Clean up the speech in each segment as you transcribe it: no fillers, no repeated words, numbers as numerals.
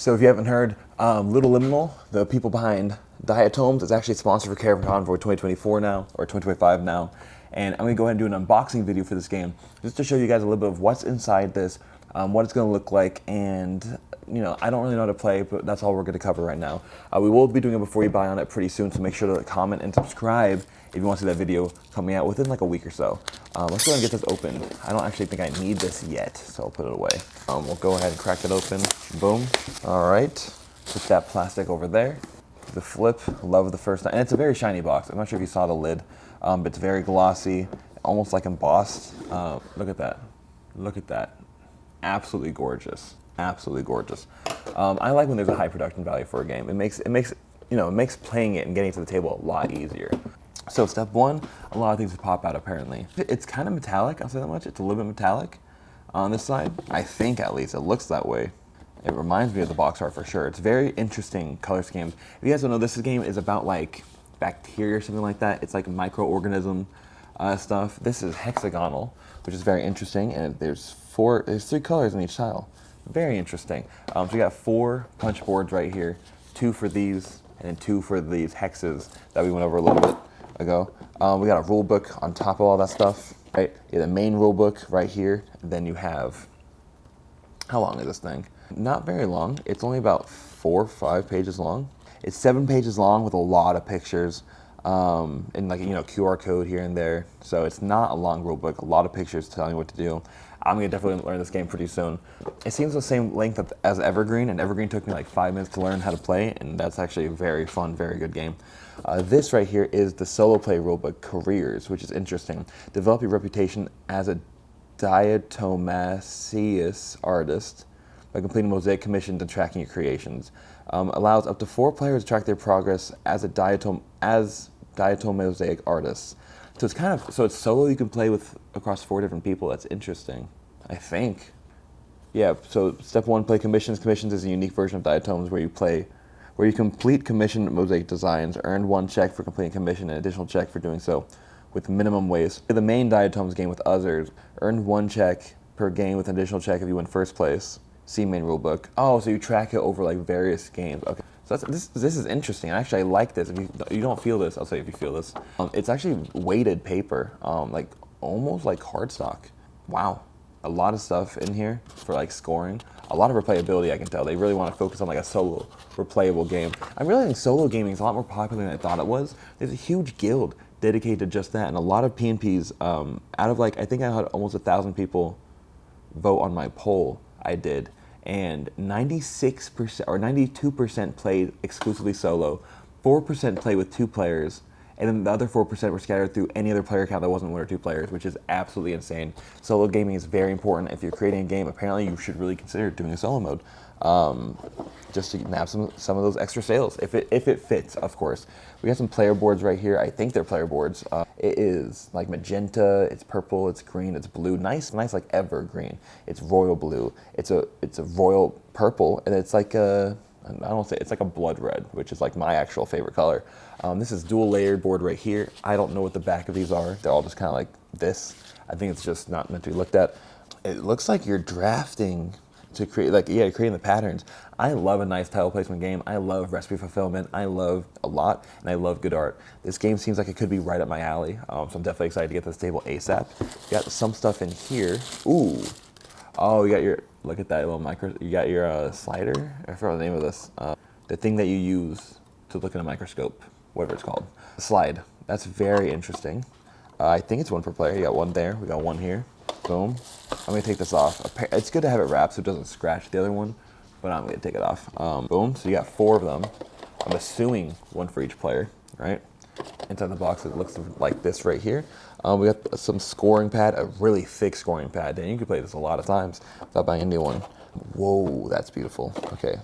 So if you haven't heard, Ludoliminal, the people behind Diatoms, is actually sponsored for CaravanCon for 2024 now, or 2025 now. And I'm going to go ahead and do an unboxing video for this game, just to show you guys a little bit of what's inside this, what it's going to look like, and you know, I don't really know how to play, but that's all we're going to cover right now. We will be doing a before you buy on it pretty soon, so make sure to comment and subscribe if you want to see that video coming out within like a week or so. Let's go ahead and get this open. I don't actually think I need this yet, so I'll put it away. We'll go ahead and crack it open. Boom. All right. Put that plastic over there. The flip, love the first time. And it's a very shiny box. I'm not sure if you saw the lid, but it's very glossy, almost like embossed. Look at that. Look at that. Absolutely gorgeous. Absolutely gorgeous. I like when there's a high production value for a game. It makes playing it and getting to the table a lot easier. So step one, a lot of things pop out apparently. It's kind of metallic, I'll say that much. It's a little bit metallic on this side. I think at least it looks that way. It reminds me of the box art for sure. It's very interesting color schemes. If you guys don't know, this game is about like bacteria or something like that. It's like microorganism stuff. This is hexagonal, which is very interesting. And there's 3 colors in each tile. Very interesting. So we got 4 punch boards right here, 2 for these, and then 2 for these hexes that we went over a little bit ago. We got a rule book on top of all that stuff, right? Yeah, the main rule book right here. And then you have, how long is this thing? Not very long. It's only about 4 or 5 pages long. It's 7 pages long with a lot of pictures, and like, you know, QR code here and there. So it's not a long rule book, a lot of pictures telling you what to do. I'm gonna definitely learn this game pretty soon. It seems the same length as Evergreen, and Evergreen took me like 5 minutes to learn how to play, and that's actually a very fun, very good game. This right here is the solo play rulebook, Careers, which is interesting. Develop your reputation as a diatomaceous artist by completing mosaic commissions and tracking your creations. Allows up to 4 players to track their progress as diatom mosaic artists. So it's it's solo. You can play with across 4 different people. That's interesting, I think. Yeah. So step 1, play commissions. Commissions is a unique version of Diatoms where you complete commissioned mosaic designs, earn 1 check for completing commission, and additional check for doing so with minimum waste. The main Diatoms game with others, earn 1 check per game with an additional check if you win first place. See main rulebook. Oh, so you track it over like various games. Okay. So this is interesting. Actually, I like this. If you don't feel this, I'll say if you feel this. It's actually weighted paper, like almost like cardstock. Wow, a lot of stuff in here for like scoring. A lot of replayability, I can tell. They really want to focus on like a solo replayable game. I'm realizing solo gaming is a lot more popular than I thought it was. There's a huge guild dedicated to just that, and a lot of PNPs. Out of like, I think I had almost 1,000 people vote on my poll. I did. And 96% or 92% played exclusively solo, 4% played with 2 players, and then the other 4% were scattered through any other player count that wasn't 1 or 2 players, which is absolutely insane. Solo gaming is very important. If you're creating a game, apparently you should really consider doing a solo mode, just to nab some of those extra sales, if it fits, of course. We got some player boards right here. I think they're player boards. It is like magenta, it's purple, it's green, it's blue. Nice like evergreen. It's royal blue. It's a royal purple, and it's like it's like a blood red, which is like my actual favorite color. This is dual layered board right here. I don't know what the back of these are. They're all just kind of like this. I think it's just not meant to be looked at. It looks like you're drafting to create, creating the patterns. I love a nice tile placement game. I love recipe fulfillment. I love a lot, and I love good art. This game seems like it could be right up my alley, so I'm definitely excited to get to this table ASAP. You got some stuff in here. Ooh. Oh, you got your, look at that little you got your slider? I forgot the name of this. The thing that you use to look in a microscope, whatever it's called. Slide. That's very interesting. I think it's 1 per player. You got 1 there. We got 1 here. Boom. I'm gonna take this off. It's good to have it wrapped so it doesn't scratch the other one, but I'm gonna take it off. Boom. So you got 4 of them. I'm assuming 1 for each player, right? Inside the box, it looks like this right here. We got some scoring pad, a really thick scoring pad. And you can play this a lot of times without buying a new one. Whoa, that's beautiful. Okay,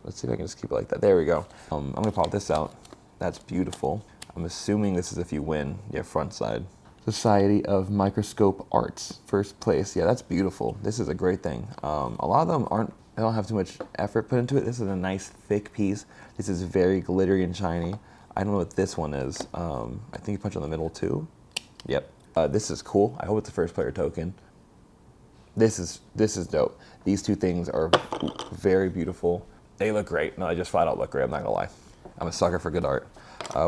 let's see if I can just keep it like that. There we go. I'm gonna pop this out. That's beautiful. I'm assuming this is if you win. Yeah, front side. Society of Microscope Arts, first place. Yeah, that's beautiful. This is a great thing. A lot of them they don't have too much effort put into it. This is a nice thick piece. This is very glittery and shiny. I don't know what this one is. I think you punch on the middle too. Yep. This is cool. I hope it's a first player token. This is dope. These 2 things are very beautiful. They look great. No, they just flat out look great. I'm not gonna lie. I'm a sucker for good art.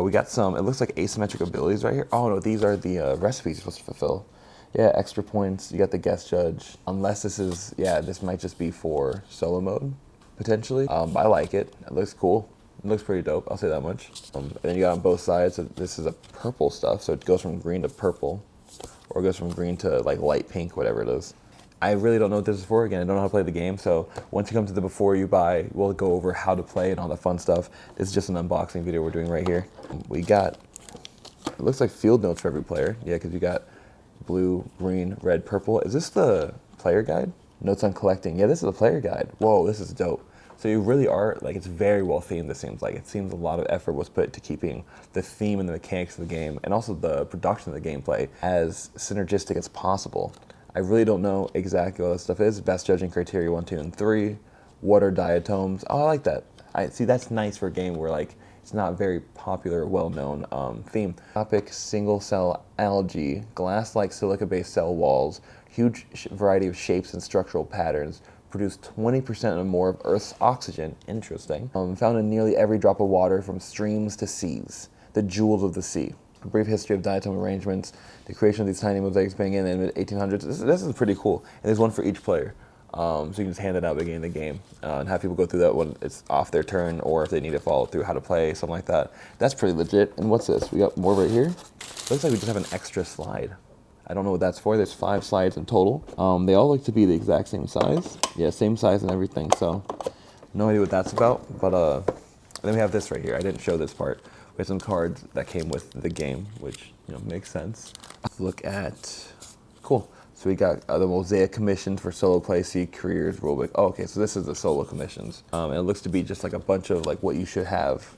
We got some, it looks like asymmetric abilities right here. Oh no, these are the recipes you're supposed to fulfill. Yeah, extra points. You got the guest judge. Unless this is, yeah, this might just be for solo mode, potentially. But I like it. It looks cool. It looks pretty dope, I'll say that much. And then you got on both sides, so this is a purple stuff, so it goes from green to purple, or it goes from green to like light pink, whatever it is. I really don't know what this is for. Again, I don't know how to play the game, so once you come to the before you buy, we'll go over how to play and all the fun stuff. This is just an unboxing video we're doing right here. We got, it looks like field notes for every player. Yeah, because you got blue, green, red, purple. Is this the player guide? Notes on collecting. Yeah, this is the player guide. Whoa, this is dope. So you really are, like, it's very well themed, it seems like. It seems a lot of effort was put to keeping the theme and the mechanics of the game, and also the production of the gameplay, as synergistic as possible. I really don't know exactly what this stuff is. Best judging criteria 1, 2, and 3. What are diatoms? Oh, I like that. I see, that's nice for a game where, like, it's not very popular, well-known theme. Topic, single-cell algae, glass-like silica-based cell walls, huge variety of shapes and structural patterns, produce 20% or more of Earth's oxygen, interesting, found in nearly every drop of water from streams to seas, the jewels of the sea. A brief history of diatom arrangements, the creation of these tiny mosaics being in the mid-1800s. This is pretty cool, and there's one for each player. So you can just hand it out beginning of the game and have people go through that when it's off their turn, or if they need to follow through how to play, something like that. That's pretty legit. And what's this? We got more right here. Looks like we just have an extra slide. I don't know what that's for. There's 5 slides in total. They all look to be the exact same size. Yeah, same size and everything, so no idea what that's about. But then we have this right here. I didn't show this part. We have some cards that came with the game, which, you know, makes sense. Let's look at, cool. So we got the Mosaic commissions for solo play, see careers, rulebook. Oh, okay, so this is the solo commissions. And it looks to be just like a bunch of like what you should have,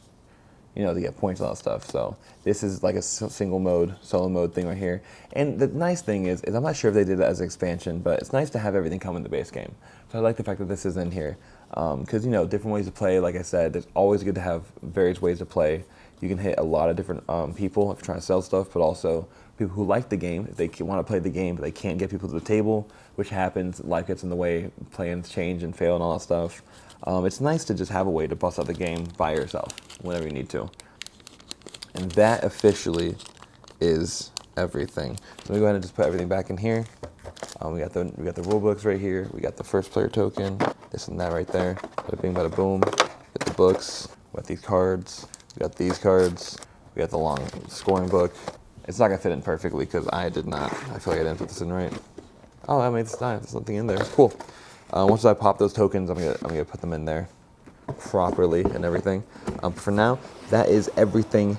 you know, to get points and all that stuff. So this is like a single mode, solo mode thing right here. And the nice thing is I'm not sure if they did it as an expansion, but it's nice to have everything come in the base game. So I like the fact that this is in here. Because, you know, different ways to play, like I said, it's always good to have various ways to play. You can hit a lot of different people if you're trying to sell stuff, but also people who like the game, if they want to play the game, but they can't get people to the table, which happens, life gets in the way, plans change and fail and all that stuff. It's nice to just have a way to bust out the game by yourself whenever you need to. And that officially is everything. So we go ahead and just put everything back in here. We got the rule books right here. We got the first player token, this and that right there. Bada bing, bada boom. Get the books. We got these cards. We got these cards. We got the long scoring book. It's not gonna fit in perfectly because I did not. I feel like I didn't put this in right. Oh, I made this time. There's something in there. Cool. Once I pop those tokens, I'm gonna put them in there properly and everything. For now, that is everything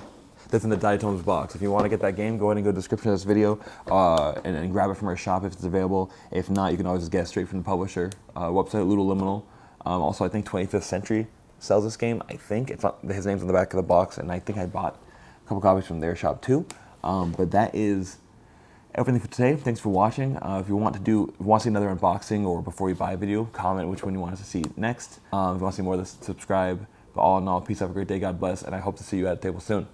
that's in the Diatoms box. If you want to get that game, go ahead and go to the description of this video and grab it from our shop if it's available. If not, you can always just get it straight from the publisher website, Ludoliminal. Also, I think 25th Century sells this game. I think it's his name's on the back of the box, and I think I bought a couple copies from their shop too. But that is everything for today. Thanks for watching. If you want to see another unboxing or before you buy a video, comment which one you want us to see next. If you want to see more of this, subscribe. But all in all, peace, have a great day, God bless, and I hope to see you at the table soon.